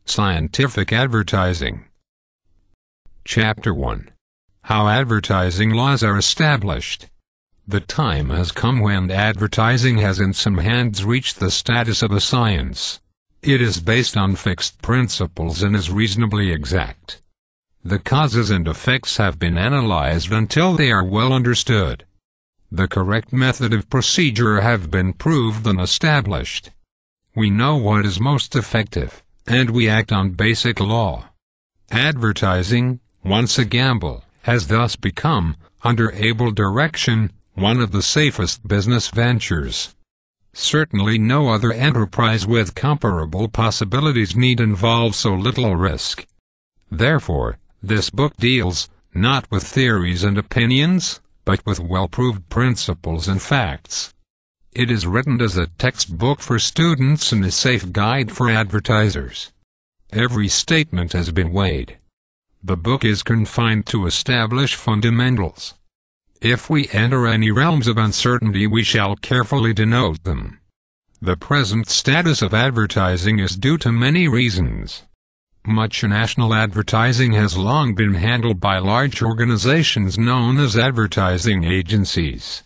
Scientific Advertising. Chapter 1. How advertising laws are established. The time has come when advertising has in some hands reached the status of a science. It is based on fixed principles and is reasonably exact. The causes and effects have been analyzed until they are well understood. The correct method of procedure have been proved and established. We know what is most effective, and we act on basic law. Advertising, once a gamble, has thus become, under able direction, one of the safest business ventures. Certainly no other enterprise with comparable possibilities need involve so little risk. Therefore, this book deals, not with theories and opinions, but with well-proved principles and facts. It is written as a textbook for students and a safe guide for advertisers. Every statement has been weighed. The book is confined to establish fundamentals. If we enter any realms of uncertainty, we shall carefully denote them. The present status of advertising is due to many reasons. Much national advertising has long been handled by large organizations known as advertising agencies.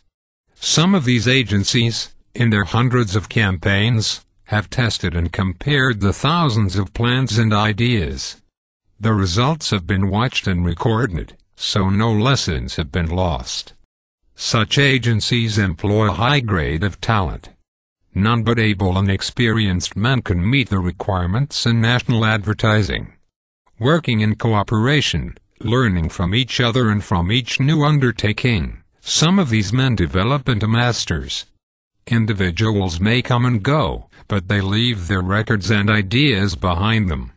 Some of these agencies, in their hundreds of campaigns, have tested and compared the thousands of plans and ideas. The results have been watched and recorded, so no lessons have been lost. Such agencies employ a high grade of talent. None but able and experienced men can meet the requirements in national advertising. Working in cooperation, learning from each other and from each new undertaking, some of these men develop into masters. Individuals may come and go, but they leave their records and ideas behind them.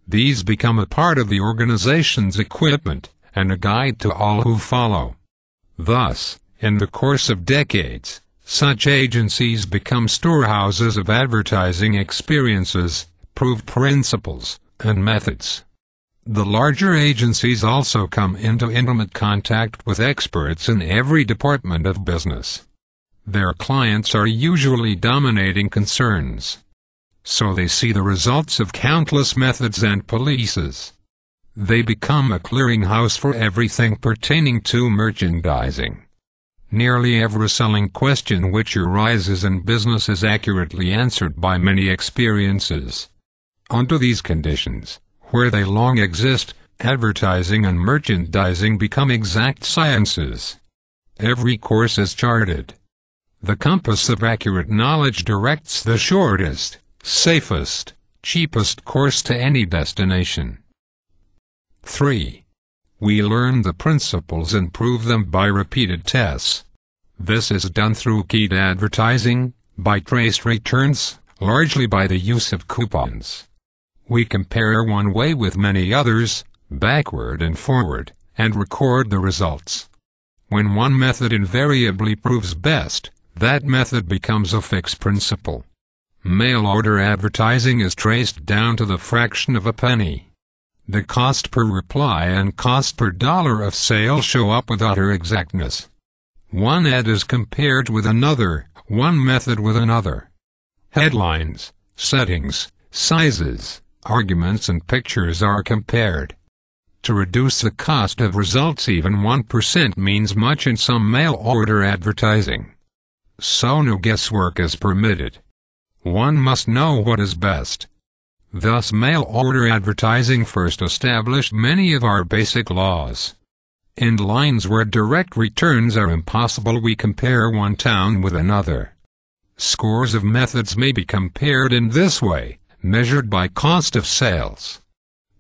These become a part of the organization's equipment, and a guide to all who follow. Thus, in the course of decades, such agencies become storehouses of advertising experiences, proved principles, and methods. The larger agencies also come into intimate contact with experts in every department of business. Their clients are usually dominating concerns. So they see the results of countless methods and policies. They become a clearinghouse for everything pertaining to merchandising. Nearly every selling question which arises in business is accurately answered by many experiences. Under these conditions, where they long exist, advertising and merchandising become exact sciences. Every course is charted. The compass of accurate knowledge directs the shortest, safest, cheapest course to any destination. 3. We learn the principles and prove them by repeated tests. This is done through keyed advertising, by traced returns, largely by the use of coupons. We compare one way with many others, backward and forward, and record the results. When one method invariably proves best, that method becomes a fixed principle. Mail order advertising is traced down to the fraction of a penny. The cost per reply and cost per dollar of sale show up with utter exactness. One ad is compared with another, one method with another. Headlines, settings, sizes, arguments and pictures are compared. To reduce the cost of results, even 1% means much in some mail order advertising. So no guesswork is permitted. One must know what is best. Thus mail order advertising first established many of our basic laws. In lines where direct returns are impossible, we compare one town with another. Scores of methods may be compared in this way, measured by cost of sales.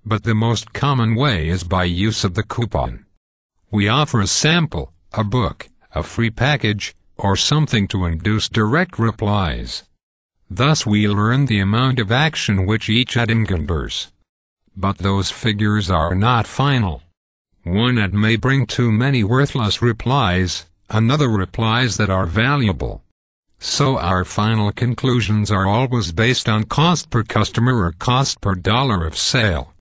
But the most common way is by use of the coupon. We offer a sample, a book, a free package, or something to induce direct replies. Thus we learn the amount of action which each ad encumbers. But those figures are not final. One ad may bring too many worthless replies, another replies that are valuable. So our final conclusions are always based on cost per customer or cost per dollar of sale.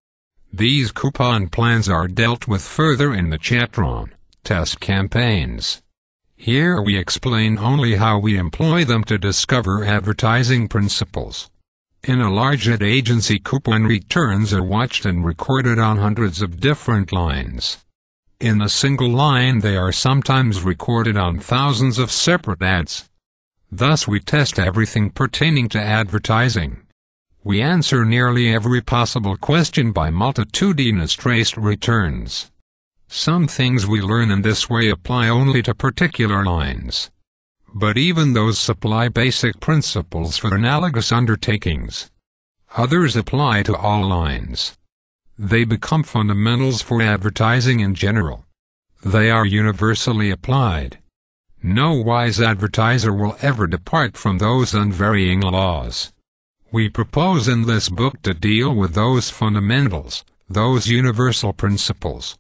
These coupon plans are dealt with further in the chapter on test campaigns. Here we explain only how we employ them to discover advertising principles. In a large ad agency, coupon returns are watched and recorded on hundreds of different lines. In a single line they are sometimes recorded on thousands of separate ads. Thus we test everything pertaining to advertising. We answer nearly every possible question by multitudinous traced returns. Some things we learn in this way apply only to particular lines. But even those supply basic principles for analogous undertakings. Others apply to all lines. They become fundamentals for advertising in general. They are universally applied. No wise advertiser will ever depart from those unvarying laws. We propose in this book to deal with those fundamentals, those universal principles.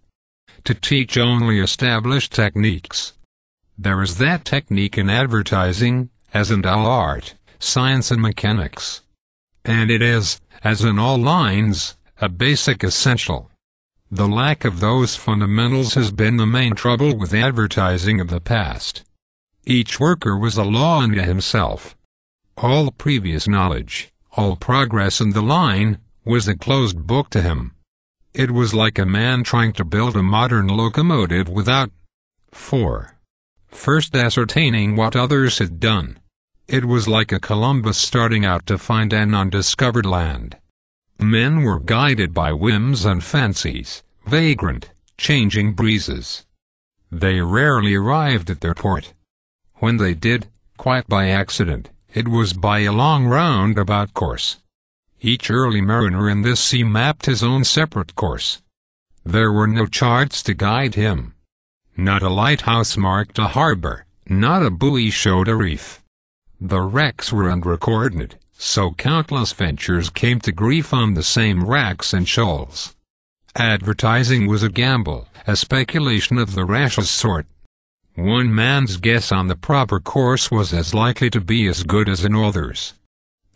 To teach only established techniques. There is that technique in advertising, as in all art, science and mechanics. And it is, as in all lines, a basic essential. The lack of those fundamentals has been the main trouble with advertising of the past. Each worker was a law unto himself. All previous knowledge, all progress in the line, was a closed book to him. It was like a man trying to build a modern locomotive without first ascertaining what others had done. It was like a Columbus starting out to find an undiscovered land. Men were guided by whims and fancies, vagrant, changing breezes. They rarely arrived at their port. When they did, quite by accident, it was by a long roundabout course. Each early mariner in this sea mapped his own separate course. There were no charts to guide him. Not a lighthouse marked a harbor, not a buoy showed a reef. The wrecks were unrecorded, so countless ventures came to grief on the same wrecks and shoals. Advertising was a gamble, a speculation of the rashest sort. One man's guess on the proper course was as likely to be as good as another's.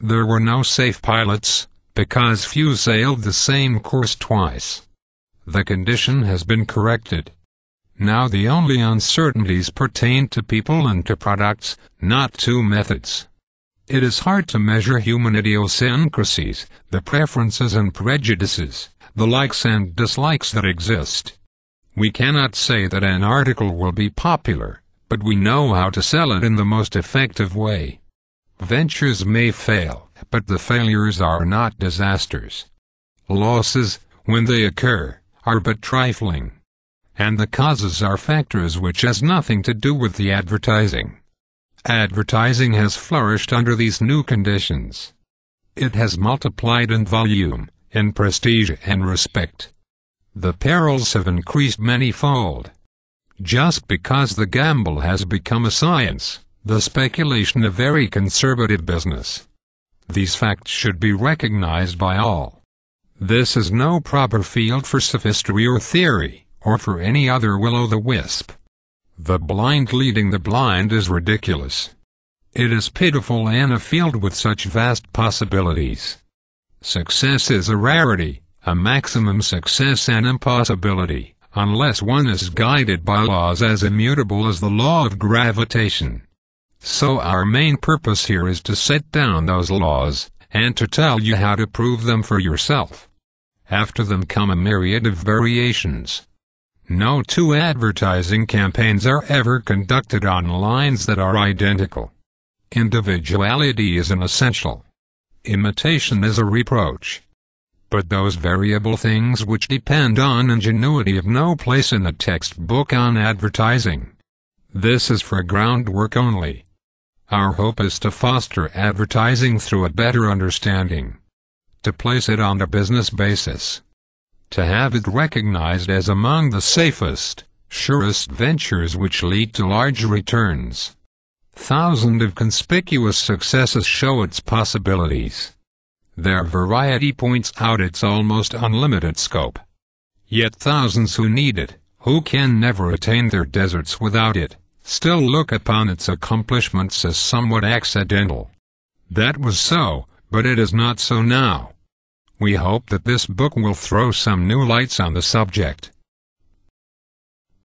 There were no safe pilots, because few sailed the same course twice. The condition has been corrected. Now the only uncertainties pertain to people and to products, not to methods. It is hard to measure human idiosyncrasies, the preferences and prejudices, the likes and dislikes that exist. We cannot say that an article will be popular, but we know how to sell it in the most effective way. Ventures may fail, but the failures are not disasters. Losses, when they occur, are but trifling. And the causes are factors which has nothing to do with the advertising. Advertising has flourished under these new conditions. It has multiplied in volume, in prestige and respect. The perils have increased many-fold. Just because the gamble has become a science, the speculation a very conservative business. These facts should be recognized by all. This is no proper field for sophistry or theory, or for any other will-o'-the-wisp. The blind leading the blind is ridiculous. It is pitiful in a field with such vast possibilities. Success is a rarity, a maximum success an impossibility, unless one is guided by laws as immutable as the law of gravitation. So our main purpose here is to set down those laws, and to tell you how to prove them for yourself. After them come a myriad of variations. No two advertising campaigns are ever conducted on lines that are identical. Individuality is an essential. Imitation is a reproach. But those variable things which depend on ingenuity have no place in a textbook on advertising. This is for groundwork only. Our hope is to foster advertising through a better understanding. To place it on a business basis. To have it recognized as among the safest, surest ventures which lead to large returns. Thousands of conspicuous successes show its possibilities. Their variety points out its almost unlimited scope. Yet thousands who need it, who can never attain their deserts without it, still look upon its accomplishments as somewhat accidental. That was so, but it is not so now. We hope that this book will throw some new lights on the subject.